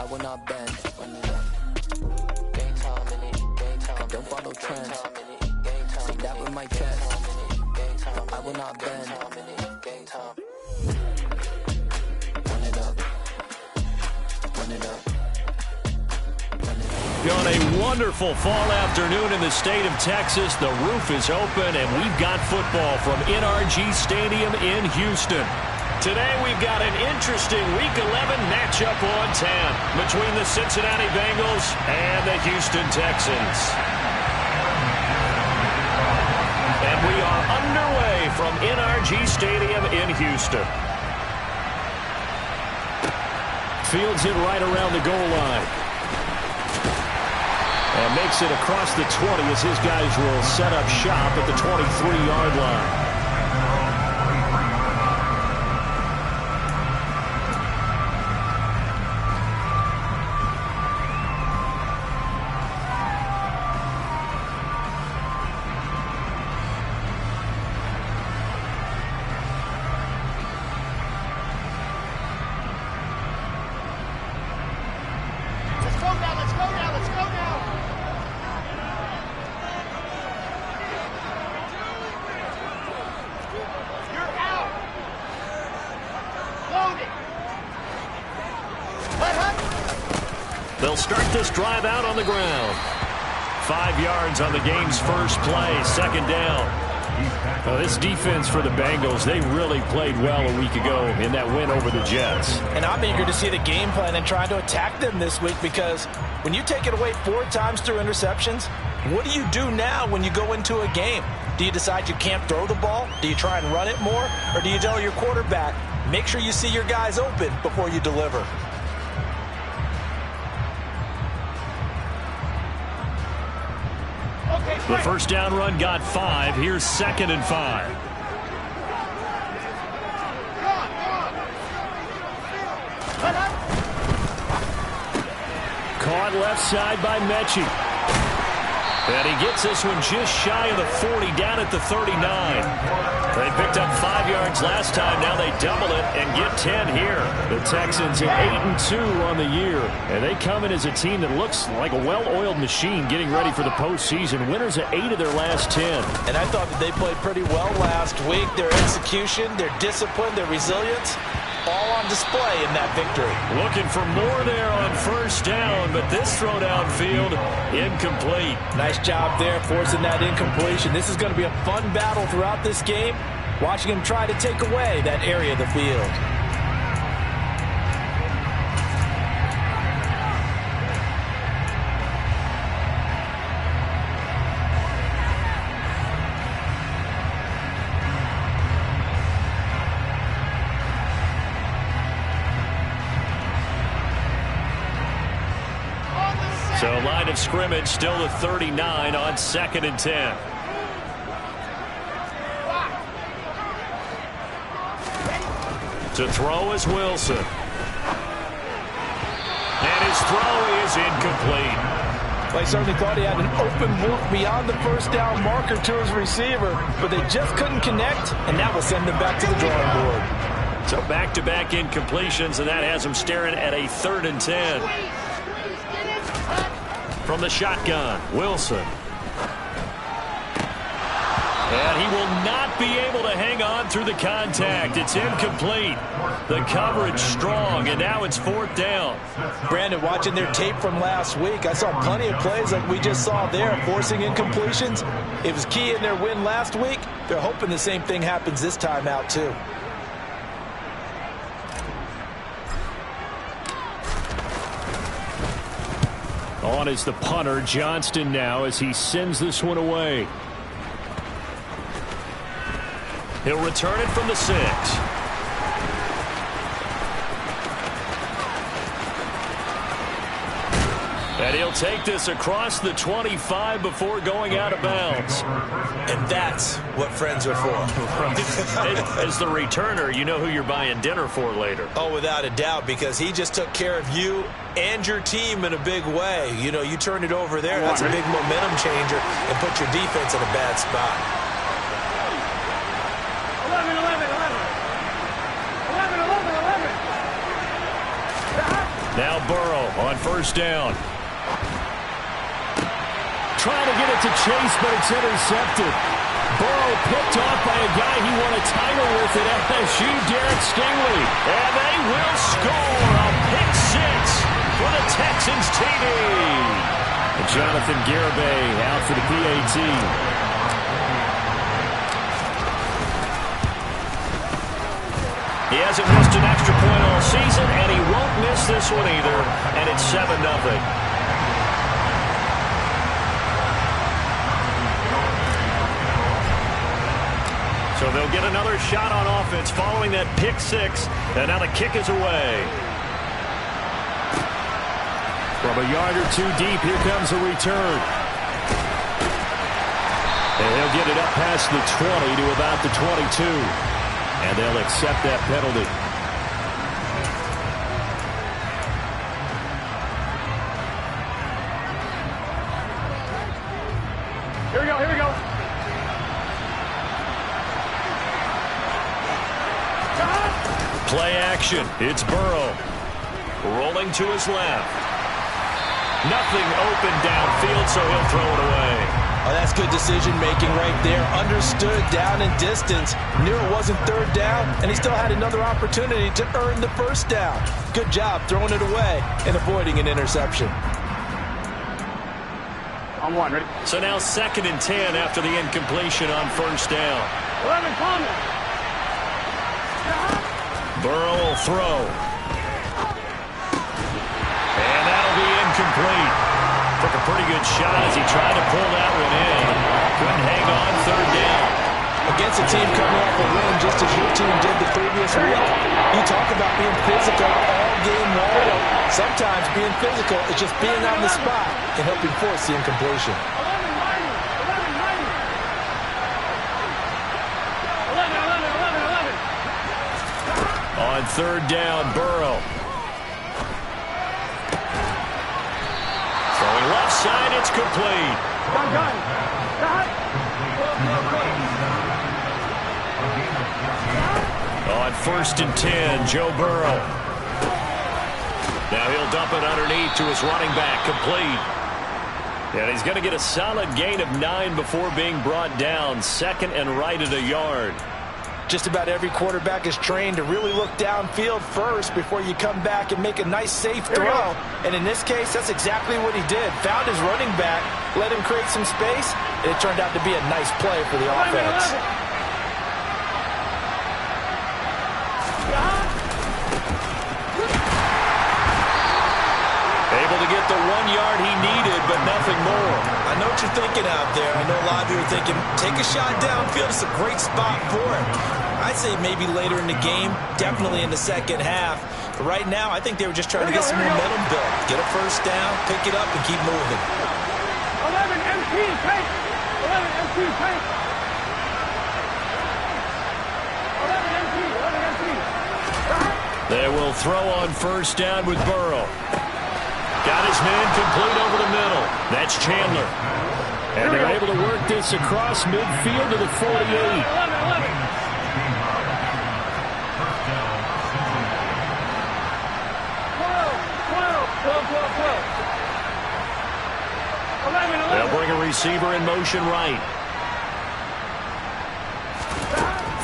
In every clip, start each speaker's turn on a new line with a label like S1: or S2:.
S1: will not bend. Game time in it, game time. Don't follow trends. Say that with my chest. I will not bend. Game time. Run it up. Run it up.
S2: On a wonderful fall afternoon in the state of Texas, the roof is open, and we've got football from NRG Stadium in Houston. Today we've got an interesting Week 11 matchup on tap between the Cincinnati Bengals and the Houston Texans. And we are underway from NRG Stadium in Houston. Fields it right around the goal line. And makes it across the 20 as his guys will set up shop at the 23-yard line. They'll start this drive out on the ground. 5 yards on the game's first play, second down. This defense for the Bengals, they really played well a week ago in that win over the Jets.
S3: And I'm eager to see the game plan and trying to attack them this week, because when you take it away 4 times through interceptions, what do you do now when you go into a game? Do you decide you can't throw the ball? Do you try and run it more? Or do you tell your quarterback, make sure you see your guys open before you deliver?
S2: The first down run got 5. Here's 2nd and 5. Caught left side by Mechie. And he gets this one just shy of the 40, down at the 39. They picked up 5 yards last time. Now they double it and get 10 here. The Texans at 8-2 on the year. And they come in as a team that looks like a well-oiled machine getting ready for the postseason. Winners at 8 of their last 10.
S3: And I thought that they played pretty well last week. Their execution, their discipline, their resilience, all on display in that victory.
S2: Looking for more there on first down, but this throw downfield incomplete.
S3: Nice job there forcing that incompletion. This is going to be a fun battle throughout this game, watching him try to take away that area of the field.
S2: So line of scrimmage still the 39 on 2nd and 10. To throw is Wilson. And his throw is incomplete.
S3: Well, he certainly thought he had an open look beyond the first down marker to his receiver, but they just couldn't connect, and that will send them back to the drawing board.
S2: So back-to-back incompletions, and that has them staring at a 3rd and 10. From the shotgun, Wilson. And he will not be able to hang on through the contact. It's incomplete. The coverage strong, and now it's 4th down.
S3: Brandon, watching their tape from last week, I saw plenty of plays like we just saw there, forcing incompletions. It was key in their win last week. They're hoping the same thing happens this time out, too.
S2: On is the punter, Johnston, now as he sends this one away. He'll return it from the 6. And he'll take this across the 25 before going out of bounds.
S3: And that's what friends are for.
S2: As the returner, you know who you're buying dinner for later.
S3: Oh, without a doubt, because he just took care of you and your team in a big way. You know, you turned it over there. That's a big momentum changer and put your defense in a bad spot.
S4: 11.
S2: Now Burrow on first down. Trying to get it to Chase, but it's intercepted. Burrow picked off by a guy he won a title with at FSU, Derek Stingley. And they will score a pick six for the Texans TD. And Jonathan Garibay out for the PAT. He hasn't missed an extra point all season, and he won't miss this one either. And it's 7-0. So they'll get another shot on offense following that pick six. And now the kick is away. From a yard or two deep, here comes a return. And he'll get it up past the 20 to about the 22. And they'll accept that penalty.
S4: Here we go, here we go.
S2: Play action. It's Burrow. Rolling to his left. Nothing open downfield, so he'll throw it away.
S3: Oh, that's good decision-making right there. Understood down and distance. Knew it wasn't third down, and he still had another opportunity to earn the first down. Good job throwing it away and avoiding an interception.
S4: On one, ready?
S2: So now 2nd and 10 after the incompletion on first down.
S4: 11, Palmer.
S2: Burrow will throw. And that'll be incomplete. Took a pretty good shot as he tried to pull that one in. Couldn't hang on third down.
S3: Against a team coming off a win just as your team did the previous week. You talk about being physical all game long. Sometimes being physical is just being on the spot and helping force the incompletion.
S4: 11.
S2: On third down, Burrow. Throwing left side, it's complete. On 1st and 10, Joe Burrow. Now he'll dump it underneath to his running back, complete. And he's going to get a solid gain of 9 before being brought down. 2nd and right at a yard.
S3: Just about every quarterback is trained to really look downfield first before you come back and make a nice, safe throw. And in this case, that's exactly what he did. Found his running back, let him create some space, and it turned out to be a nice play for the offense.
S2: Able to get the 1 yard he needed, but nothing more.
S3: I know what you're thinking out there. I know a lot of you are thinking, take a shot downfield. It's a great spot for it. I'd say maybe later in the game, definitely in the second half. But right now, I think they were just trying to get some momentum built. Get a first down, pick it up, and keep moving.
S4: 11 MT, take. 11 MT, take. 11 MT, 11 MT.
S2: They will throw on first down with Burrow. Got his man complete over the middle. That's Chandler. And they're able to work this across midfield to the 48.
S4: 11.
S2: They'll bring a receiver in motion right.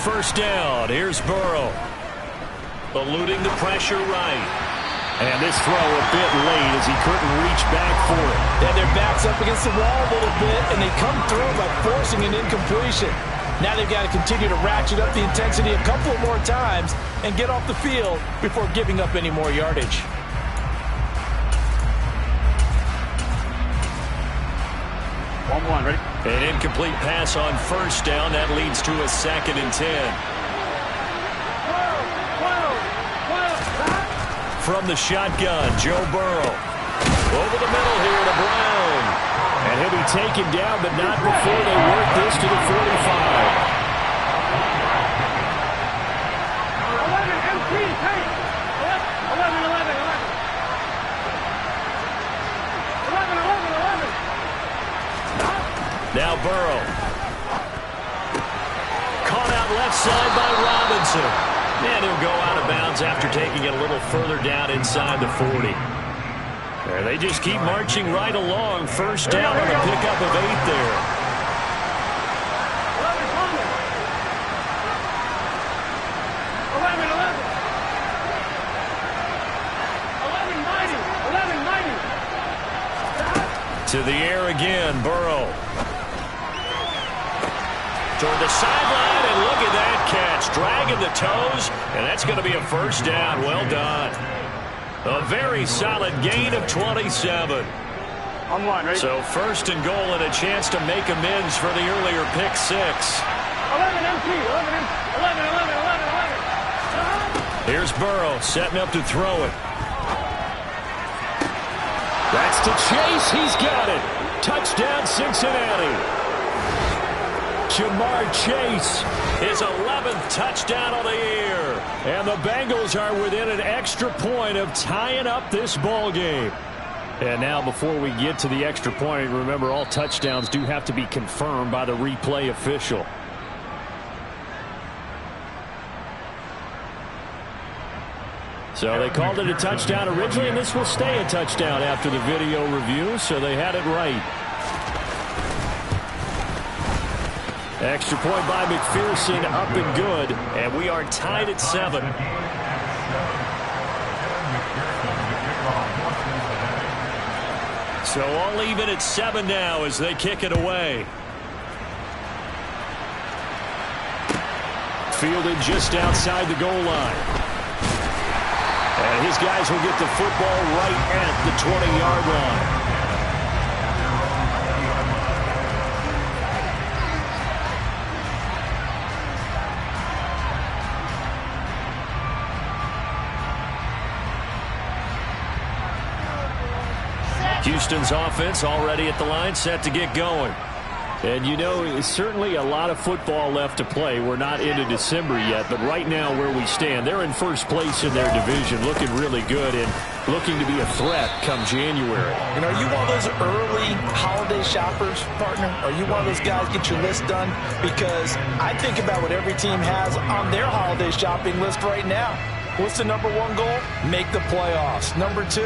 S2: First down. Here's Burrow. Eluding the pressure right. And this throw a bit late as he couldn't reach back for it.
S3: They had their backs up against the wall a little bit, and they come through by forcing an incompletion. Now they've got to continue to ratchet up the intensity a couple of more times and get off the field before giving up any more yardage.
S4: One, ready?
S2: An incomplete pass on first down. That leads to a 2nd and 10. From the shotgun, Joe Burrow. Over the middle here to Brown. And he'll be taken down, but not before they work this to the 45.
S4: 11 MT, take. 11.
S2: Now Burrow. Caught out left side by Robinson. And he'll go out of bounds downs after taking it a little further down inside the 40. And they just keep marching right along. First down on the pickup of 8 there. To the air again, Burrow. Toward the sideline, and look at that catch. Dragging the toes, and that's going to be a first down. Well done. A very solid gain of 27.
S4: On one, right?
S2: So first and goal and a chance to make amends for the earlier pick 6.
S4: 11 empty. 11.
S2: Here's Burrow setting up to throw it. That's to Chase. He's got it. Touchdown, Cincinnati. Jamar Chase, his 11th touchdown of the year. And the Bengals are within an extra point of tying up this ball game. And now before we get to the extra point, remember all touchdowns do have to be confirmed by the replay official. So they called it a touchdown originally, and this will stay a touchdown after the video review, so they had it right. Extra point by McPherson, up and good, and we are tied at 7. So all even at 7 now as they kick it away. Fielded just outside the goal line. And his guys will get the football right at the 20-yard line. Houston's offense already at the line, set to get going. And, you know, certainly a lot of football left to play. We're not into December yet, but right now where we stand, they're in first place in their division, looking really good and looking to be a threat come January.
S3: And are you one of those early holiday shoppers, partner? Are you one of those guys get your list done? Because I think about what every team has on their holiday shopping list right now. What's the number 1 goal? Make the playoffs. Number 2,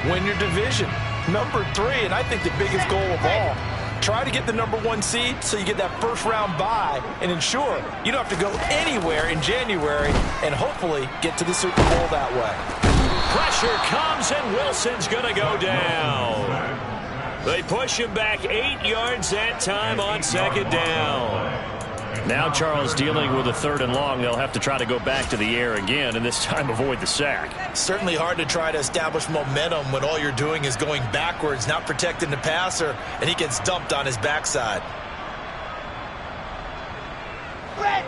S3: win your division. Number 3, and I think the biggest goal of all, try to get the number 1 seed so you get that first-round bye and ensure you don't have to go anywhere in January and hopefully get to the Super Bowl that way.
S2: Pressure comes, and Wilson's going to go down. They push him back 8 yards that time on second down. Now Charles dealing with a 3rd and long. They'll have to try to go back to the air again and this time avoid the sack.
S3: Certainly hard to try to establish momentum when all you're doing is going backwards, not protecting the passer, and he gets dumped on his backside.
S4: Red.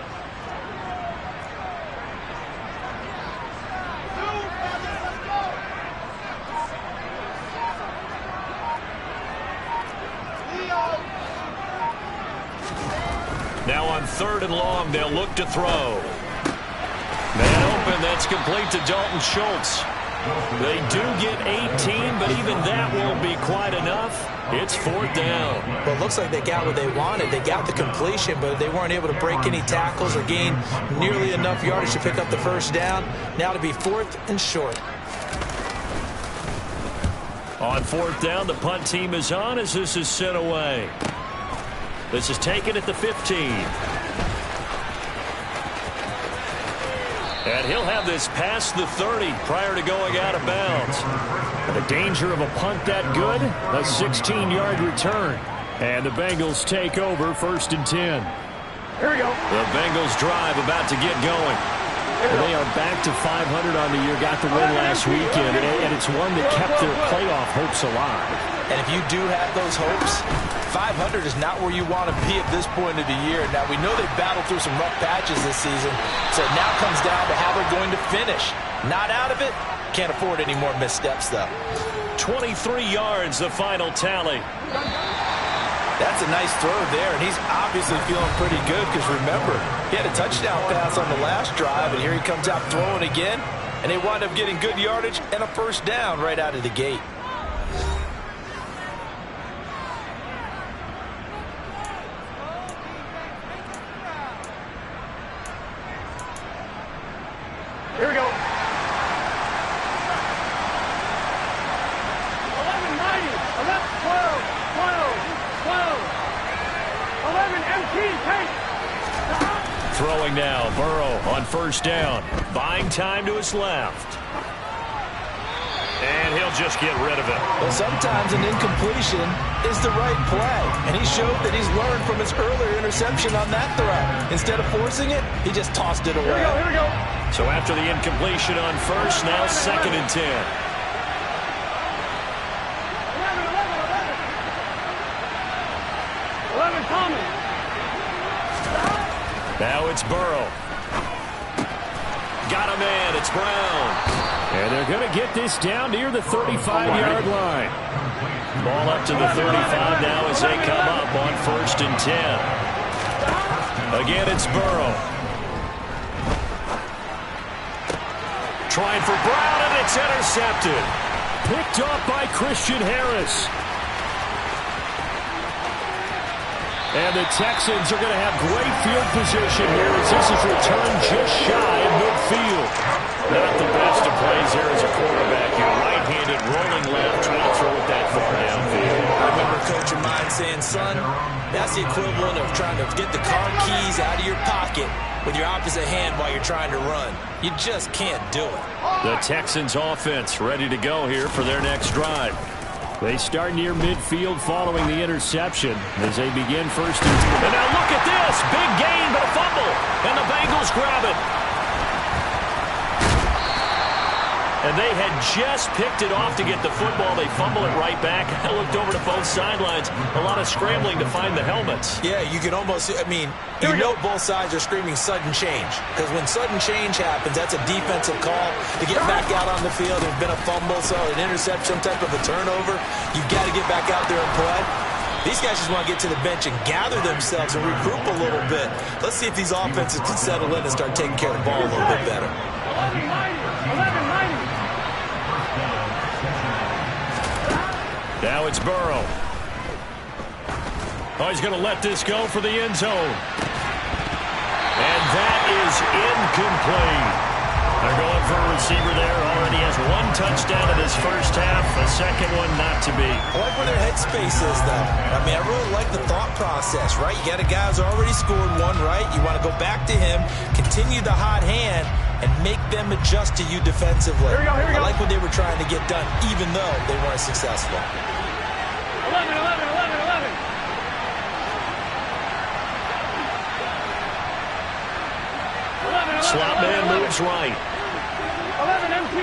S2: Now on 3rd and long, they'll look to throw. Man open, that's complete to Dalton Schultz. They do get 18, but even that won't be quite enough. It's 4th down.
S3: Well, it looks like they got what they wanted. They got the completion, but they weren't able to break any tackles or gain nearly enough yardage to pick up the first down. Now to be 4th and short.
S2: On 4th down, the punt team is on as this is sent away. This is taken at the 15. And he'll have this past the 30 prior to going out of bounds. The danger of a punt that good, a 16-yard return. And the Bengals take over 1st and 10.
S4: Here we go.
S2: The Bengals drive about to get going.
S5: They are back to 500 on the year, got the win last weekend, and it's one that kept their playoff hopes alive.
S3: And if you do have those hopes, 500 is not where you want to be at this point of the year. Now, we know they've battled through some rough patches this season, so it now comes down to how they're going to finish. Not out of it. Can't afford any more missteps, though.
S2: 23 yards, the final tally.
S3: That's a nice throw there, and he's obviously feeling pretty good because, remember, he had a touchdown pass on the last drive, and here he comes out throwing again, and they wind up getting good yardage and a first down right out of the gate.
S4: Here we go.
S2: throwing now. Burrow on first down. Buying time to his left. And he'll just get rid of it.
S3: Well, sometimes an incompletion is the right play. And he showed that he's learned from his earlier interception on that throw. Instead of forcing it, he just tossed it away.
S4: Here we go.
S2: So after the incompletion on first, now 2nd and 10.
S4: 11, Tommy.
S2: Now it's Burrow. Got a man. It's Brown.
S5: And they're going to get this down near the 35-yard line.
S2: Ball up to the 35 now as they come up on 1st and 10. Again, it's Burrow. Trying for Brown, and it's intercepted.
S5: Picked off by Christian Harris. And the Texans are going to have great field position here as this is returned just shy of midfield.
S2: Not the best of plays here as a quarterback. You're right-handed, rolling left, trying to throw it that far downfield.
S3: I remember a coach of mine saying, son, that's the equivalent of trying to get the car keys out of your pocket with your opposite hand while you're trying to run. You just can't do it.
S2: The Texans offense ready to go here for their next drive.
S5: They start near midfield following the interception as they begin 1st and 10.
S2: And now look at this. Big gain, but a fumble. And the Bengals grab it. And they had just picked it off to get the football. They fumble it right back. I looked over to both sidelines. A lot of scrambling to find the helmets.
S3: Yeah, you can almost, you know both sides are screaming sudden change. Because when sudden change happens, that's a defensive call to get back out on the field. There's been a fumble, so an interception, some type of a turnover. You've got to get back out there and play. These guys just want to get to the bench and gather themselves and regroup a little bit. Let's see if these offenses can settle in and start taking care of the ball a little bit better.
S4: 11-90.
S2: Now it's Burrow. Oh, he's going to let this go for the end zone. And that is incomplete. They're going for a receiver there. Already has 1 touchdown in his first half. A second one not to be.
S3: I like where their headspace is, though. I really like the thought process, right? You got a guy who's already scored one, right? You want to go back to him, continue the hot hand, and make them adjust to you defensively.
S4: Here we go.
S3: I like what they were trying to get done, even though they weren't successful.
S4: 11.
S2: Slot man moves right.
S4: 11 MT.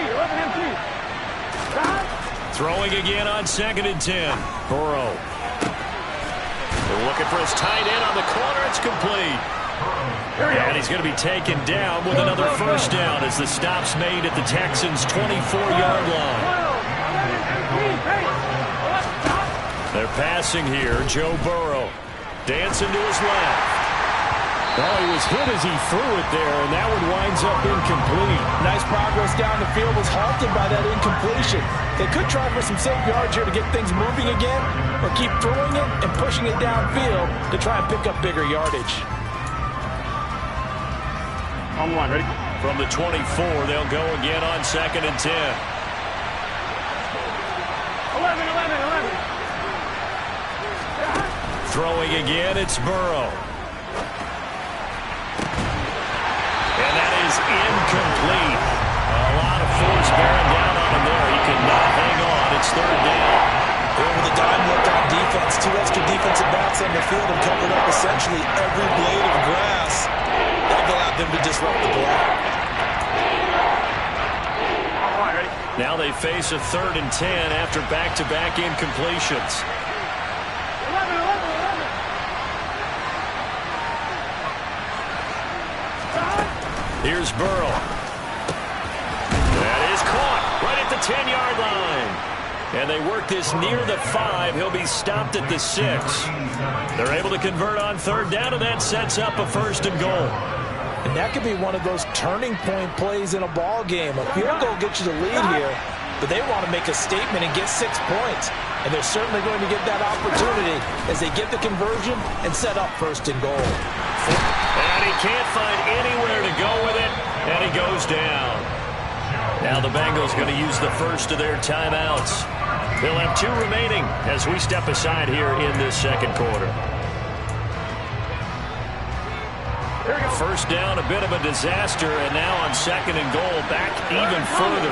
S2: Throwing again on 2nd and 10. Burrow. They're looking for his tight end on the corner. It's complete. And he's going to be taken down with another first down as the stop's made at the Texans' 24-yard line. They're passing here. Joe Burrow dancing to his left.
S5: Well, he was hit as he threw it there, and that one winds up incomplete.
S3: Nice progress down the field was halted by that incompletion. They could try for some safe yards here to get things moving again, or keep throwing it and pushing it downfield to try and pick up bigger yardage.
S4: On one, ready?
S2: From the 24, they'll go again on 2nd and 10.
S4: 11.
S2: Throwing again, it's Burrow. And that is incomplete. A lot of force bearing down on him there. He could not hang on. It's 3rd down.
S3: Going with a dime look on defense. 2 extra defensive backs on the field have covered up essentially every blade of grass. That allowed them to disrupt the play.
S2: Now they face a 3rd and 10 after back-to-back incompletions.
S4: 11.
S2: Here's Burrow. That is caught right at the 10-yard line. And they work this near the 5. He'll be stopped at the 6. They're able to convert on 3rd down, and that sets up a 1st and goal.
S3: And that could be one of those turning point plays in a ball game. A field goal gets you the lead here, but they want to make a statement and get 6 points. And they're certainly going to get that opportunity as they get the conversion and set up 1st and goal.
S2: And he can't find anywhere to go with it, and he goes down. Now the Bengals going to use the first of their timeouts. They'll have 2 remaining as we step aside here in this 2nd quarter. First down, a bit of a disaster, and now on second and goal, back even further.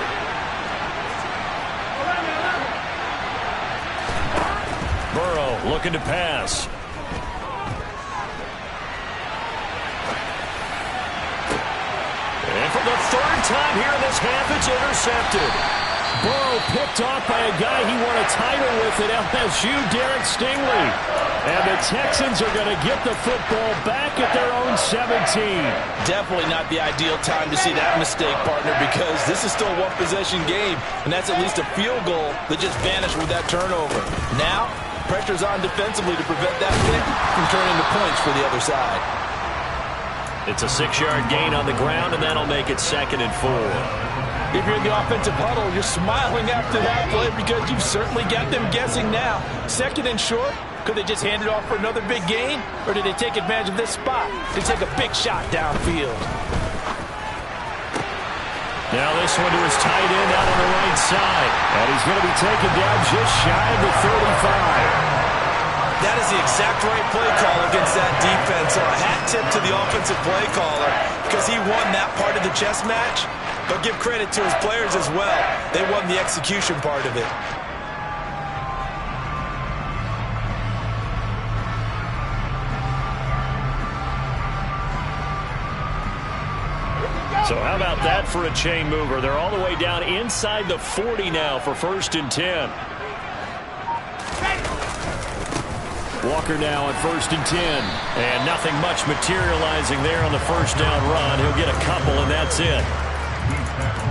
S2: Burrow looking to pass. And for the third time here in this half, it's intercepted.
S5: Burrow picked off by a guy he won a title with at LSU, Derek Stingley. And the Texans are going to get the football back at their own 17.
S3: Definitely not the ideal time to see that mistake, partner, because this is still a one-possession game, and that's at least a field goal that just vanished with that turnover. Now, pressure's on defensively to prevent that pick from turning to points for the other side.
S2: It's a 6-yard gain on the ground, and that'll make it 2nd and 4.
S3: If you're in the offensive huddle, you're smiling after that play because you've certainly got them guessing now. 2nd and short. Could they just hand it off for another big gain? Or did they take advantage of this spot to take a big shot downfield?
S2: Now this one to his tight end out on the right side.
S5: And he's going to be taken down just shy of the 35.
S3: That is the exact right play call against that defense. So a hat tip to the offensive play caller because he won that part of the chess match. But give credit to his players as well. They won the execution part of it.
S2: So how about that for a chain mover? They're all the way down inside the 40 now for 1st and 10.
S5: Walker now on 1st and 10.
S2: And nothing much materializing there on the first down run. He'll get a couple, and that's it.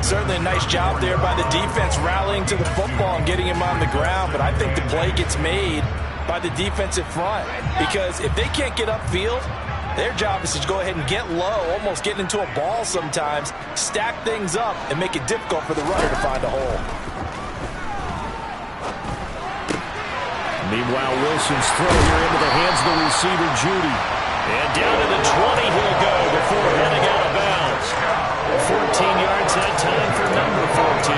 S3: Certainly a nice job there by the defense rallying to the football and getting him on the ground. But I think the play gets made by the defensive front because if they can't get upfield, their job is to go ahead and get low, almost getting into a ball sometimes, stack things up, and make it difficult for the runner to find a hole.
S5: Meanwhile, Wilson's throw here into the hands of the receiver, Judy.
S2: And down to the 20 he'll go before heading out of bounds. 14 yards that time for number 14.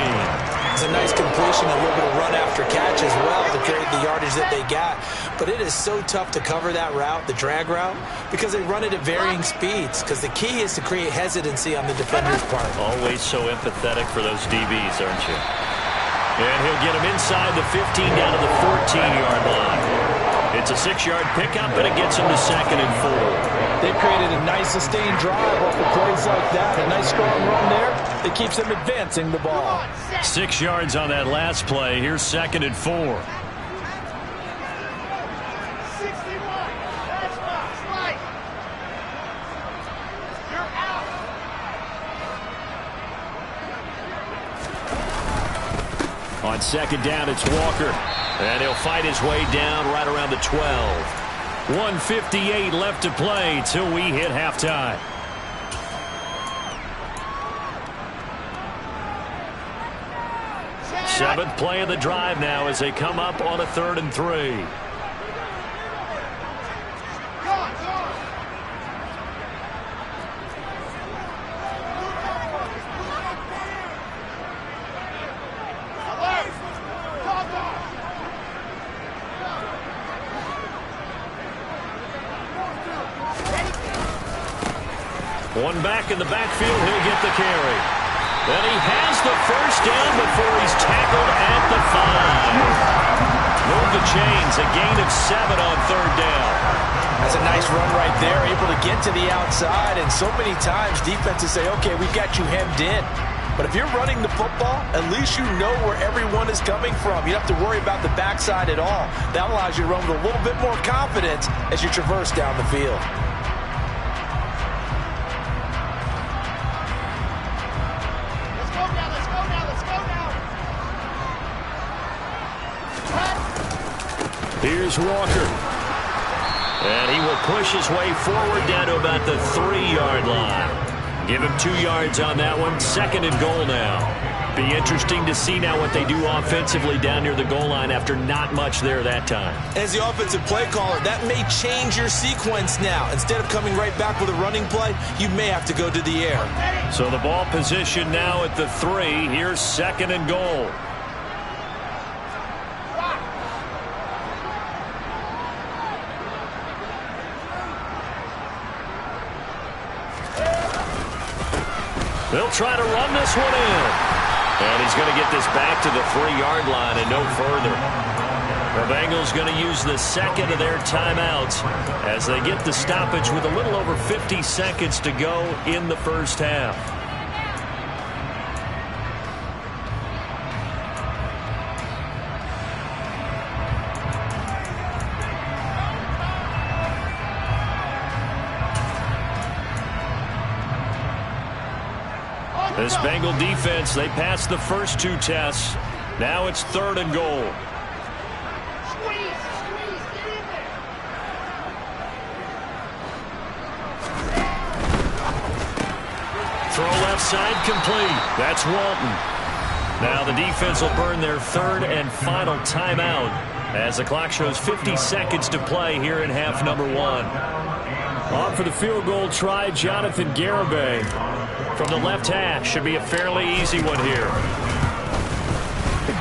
S3: It's a nice completion, a little bit of run after catch as well to create the yardage that they got. But it is so tough to cover that route, the drag route, because they run it at varying speeds. Because the key is to create hesitancy on the defender's part.
S2: Always so empathetic for those DBs, aren't you? And he'll get him inside the 15 down to the 14-yard line. It's a 6-yard pickup, and it gets him to 2nd and 4.
S3: They've created a nice sustained drive off of plays like that. A nice strong run there that keeps them advancing the ball.
S2: 6 yards on that last play. Here's 2nd and 4.
S4: 61. That's right. You're out.
S5: On 2nd down, it's Walker.
S2: And he'll fight his way down right around the 12. 1:58 left to play till we hit halftime. Seventh play of the drive now as they come up on a 3rd and 3. One back in the backfield, he'll get the carry. And he has the first down before he's tackled at the 5. Move the chains, a gain of 7 on 3rd down.
S3: That's a nice run right there, able to get to the outside. And so many times defenses say, okay, we've got you hemmed in. But if you're running the football, at least you know where everyone is coming from. You don't have to worry about the backside at all. That allows you to run with a little bit more confidence as you traverse down the field.
S2: Here's Walker. And he will push his way forward down to about the 3-yard line. Give him 2 yards on that one. 2nd and goal now. Be interesting to see now what they do offensively down near the goal line after not much there that time.
S3: As the offensive play caller, that may change your sequence now. Instead of coming right back with a running play, you may have to go to the air.
S2: So the ball position now at the 3. Here's 2nd and goal. They'll try to run this one in. And he's going to get this back to the 3-yard line and no further. The Bengals going to use the second of their timeouts as they get the stoppage with a little over 50 seconds to go in the first half. This Bengal defense, they passed the first 2 tests. Now it's 3rd and goal. Throw left side complete. That's Walton. Now the defense will burn their 3rd and final timeout as the clock shows 50 seconds to play here in half number 1.
S5: On for the field goal try, Jonathan Garibay.
S2: From the left hash, should be a fairly easy one here.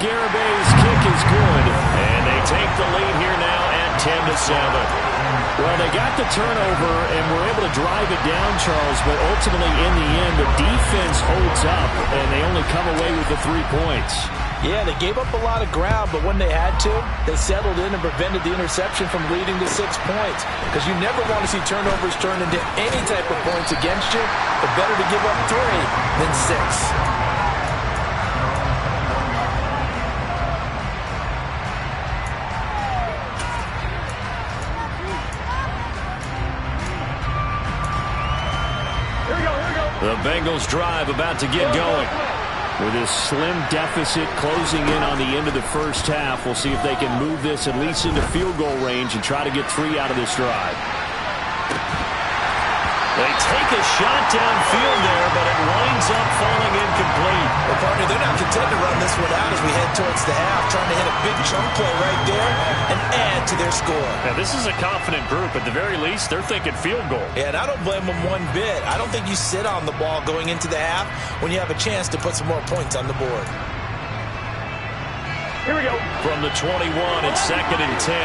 S5: Garibay's kick is good.
S2: And they take the lead here now at 10-7.
S5: Well, they got the turnover and were able to drive it down, Charles, but ultimately in the end, the defense holds up, and they only come away with the 3 points.
S3: Yeah, they gave up a lot of ground, but when they had to, they settled in and prevented the interception from leading to 6 points. Because you never want to see turnovers turn into any type of points against you, but better to give up 3 than 6.
S2: The Bengals drive about to get going.
S5: With this slim deficit closing in on the end of the first half, we'll see if they can move this at least into field goal range and try to get 3 out of this drive.
S2: They take a shot downfield there, but it winds up falling incomplete.
S3: Well, partner, they're not content to run this one out as we head towards the half, trying to hit a big chunk play right there and add to their score.
S2: Now, this is a confident group. At the very least, they're thinking field goal.
S3: Yeah, and I don't blame them one bit. I don't think you sit on the ball going into the half when you have a chance to put some more points on the board.
S4: Here we go.
S2: From the 21, it's 2nd and 10.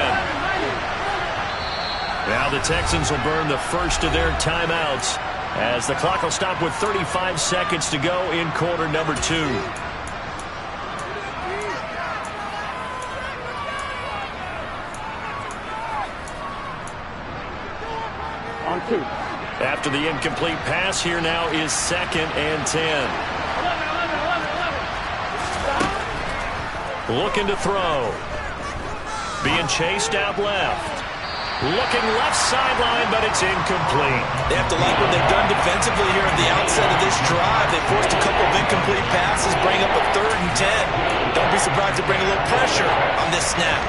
S2: Now the Texans will burn the first of their timeouts as the clock will stop with 35 seconds to go in quarter number 2.
S4: On 2.
S2: After the incomplete pass, here now is 2nd and 10. Looking to throw. Being chased out left. Looking left sideline, but it's incomplete.
S3: They have to like what they've done defensively here at the outset of this drive. They forced a couple of incomplete passes, bring up a 3rd and 10. Don't be surprised to bring a little pressure on this snap.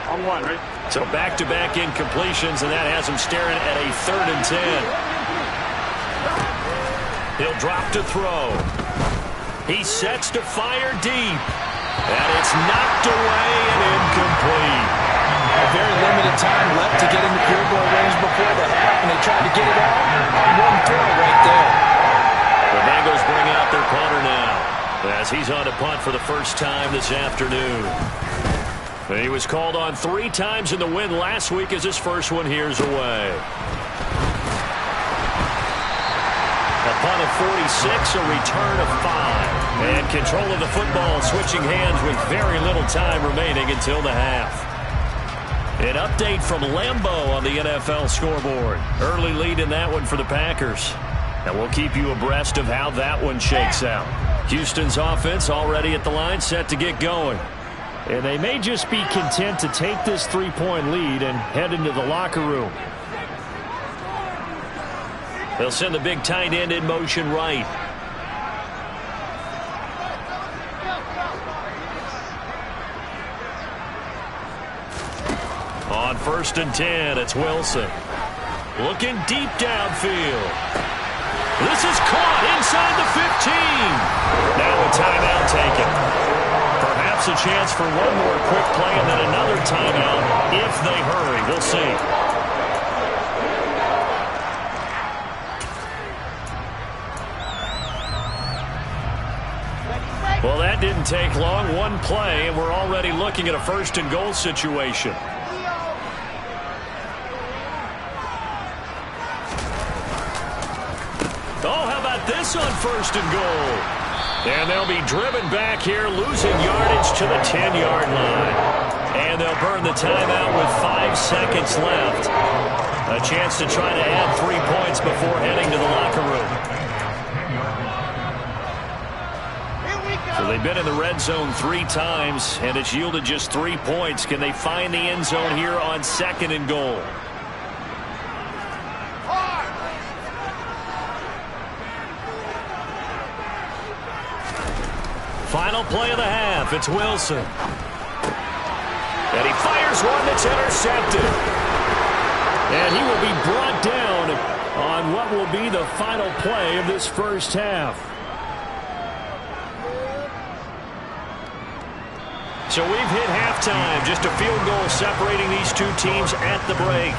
S4: On 1, right?
S2: So back-to-back incompletions, and that has him staring at a 3rd and 10. He'll drop to throw. He sets to fire deep. And it's knocked away and incomplete.
S3: A very limited time left to get in the field goal range before the half, and they tried to get it out on one throw right there.
S2: The Bengals bring out their punter now as he's on to punt for the first time this afternoon. He was called on 3 times in the win last week as his first one here's away. A punt of 46, a return of 5. And control of the football switching hands with very little time remaining until the half. An update from Lambeau on the NFL scoreboard. Early lead in that one for the Packers. And we'll keep you abreast of how that one shakes out. Houston's offense already at the line, set to get going.
S5: And they may just be content to take this 3-point lead and head into the locker room.
S2: They'll send the big tight end in motion right. On 1st and 10, it's Wilson. Looking deep downfield. This is caught inside the 15. Now a timeout taken. Perhaps a chance for one more quick play and then another timeout if they hurry. We'll see. Well, that didn't take long. One play, and we're already looking at a 1st and goal situation. Oh, how about this on 1st and goal? And they'll be driven back here, losing yardage to the 10-yard line. And they'll burn the timeout with 5 seconds left. A chance to try to add 3 points before heading to the locker room. So they've been in the red zone 3 times, and it's yielded just 3 points. Can they find the end zone here on 2nd and goal? Final play of the half. It's Wilson. And he fires one that's intercepted. And he will be brought down on what will be the final play of this first half. So we've hit halftime. Just a field goal separating these two teams at the break.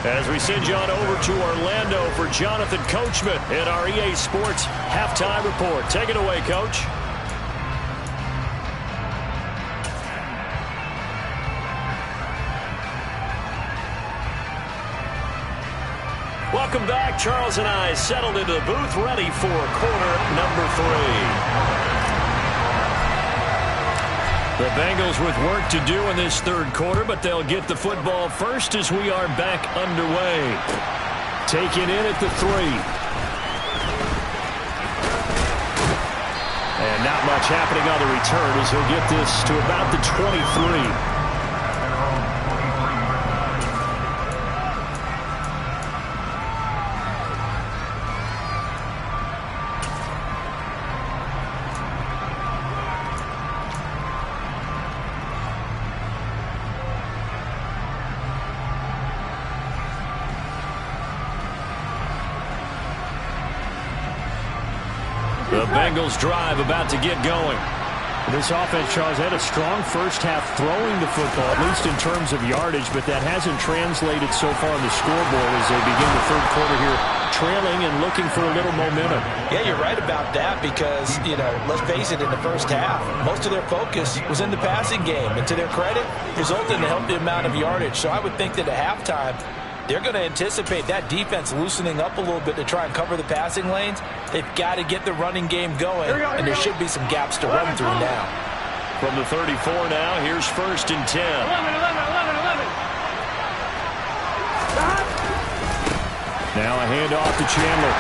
S2: As we send you on over to Orlando for Jonathan Coachman in our EA Sports Halftime Report. Take it away, Coach. Welcome back. Charles and I settled into the booth, ready for quarter number 3. The Bengals with work to do in this 3rd quarter, but they'll get the football first as we are back underway. Taken in at the 3. And not much happening on the return as he'll get this to about the 23. The Bengals drive about to get going.
S5: This offense, Charles, had a strong first half throwing the football, at least in terms of yardage, but that hasn't translated so far on the scoreboard as they begin the 3rd quarter here, trailing and looking for a little momentum.
S3: Yeah, you're right about that because, let's face it, in the first half, most of their focus was in the passing game. And to their credit, resulted in a healthy amount of yardage. So I would think that at halftime, they're going to anticipate that defense loosening up a little bit to try and cover the passing lanes. They've got to get the running game going, and there should be some gaps to run through now.
S2: From the 34 now, here's 1st and 10.
S4: 11.
S5: Now a handoff to Chandler.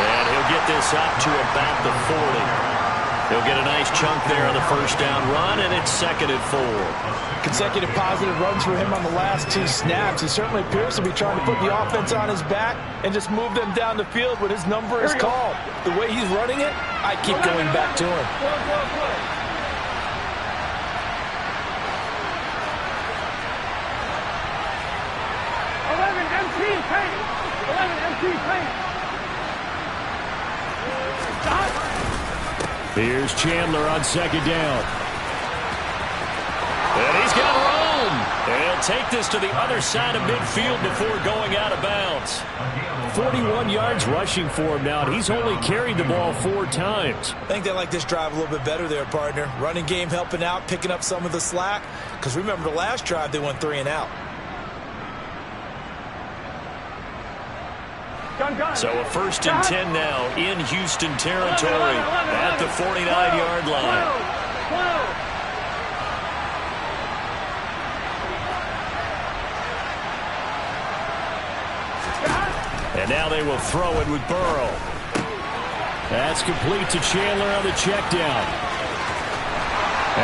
S2: And he'll get this up to about the 40. He'll get a nice chunk there on the 1st down run, and it's 2nd and 4.
S3: Consecutive positive runs for him on the last 2 snaps. He certainly appears to be trying to put the offense on his back and just move them down the field when his number is called. The way he's running it, I keep going back to him.
S4: 11 MT paint. 11 MT paint.
S5: Here's Chandler on 2nd down.
S2: And he's got room. And he'll take this to the other side of midfield before going out of bounds.
S5: 41 yards rushing for him now, and he's only carried the ball 4 times.
S3: I think they like this drive a little bit better there, partner. Running game helping out, picking up some of the slack. Because remember, the last drive, they went 3 and out.
S2: So a 1st and 10 now in Houston territory at the 49-yard line. And now they will throw it with Burrow.
S5: That's complete to Chandler on the check down.